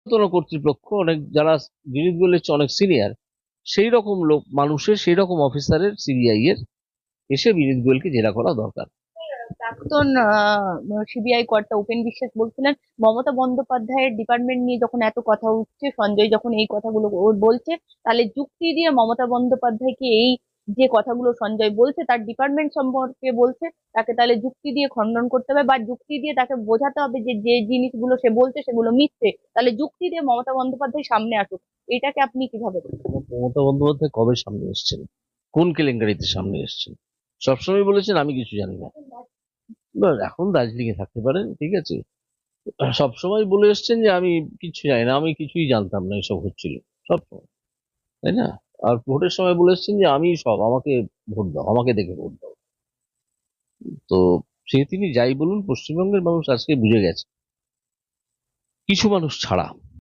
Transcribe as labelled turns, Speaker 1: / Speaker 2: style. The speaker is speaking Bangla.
Speaker 1: কর্তৃপক্ষ অনেক যারা বিনীত গোয়েলের চেয়ে অনেক সিনিয়র, সেই রকম লোক মানুষের, সেই রকম অফিসারের, সিবিআই এর এসে বিনীত গোয়েলকে জেরা করা দরকার।
Speaker 2: প্রাক্তন সিবিআই কর্তা উপেন বিশ্বাস বলছিলেন, মমতা বন্দ্যোপাধ্যায়ের ডিপার্টমেন্ট নিয়ে যখন এত কথা উঠছে, সঞ্জয় যখন এই কথাগুলো ও বলছে, তাহলে যুক্তি দিয়ে মমতা বন্দ্যোপাধ্যায়কে এই যে কথাগুলো সঞ্জয় বলছে তার ডিপার্টমেন্ট সম্পর্কে বলছে, তাকে তাহলে যুক্তি দিয়ে খণ্ডন করতে হবে, বা যুক্তি দিয়ে তাকে বোঝাতে হবে যে যে জিনিসগুলো সে বলছে সেগুলো মিথ্যে, তাহলে যুক্তি দিয়ে মমতা বন্দ্যোপাধ্যায় সামনে আসুক। এটাকে আপনি কিভাবে দেখছেন?
Speaker 1: মমতা বন্দ্যোপাধ্যায় কবে সামনে এসেছেন? কোন কেলেঙ্কারিতে সামনে এসেছেন? সবসময় বলেছেন আমি কিছু জানি না। এবার এখন দার্জিলিং এ থাকতে পারেন, ঠিক আছে। সবসময় বলে এসেছেন যে আমি কিছু জানি না, আমি কিছুই জানতাম না এসব হচ্ছিল, সবসময়, তাই না? আর ভোটের সময় বলে এসেছেন যে আমি সব, আমাকে ভোট দাও, আমাকে দেখে ভোট দাও। তো সে তিনি যাই বলুন, পশ্চিমবঙ্গের মানুষ আজকে বুঝে গেছে, কিছু মানুষ ছাড়া।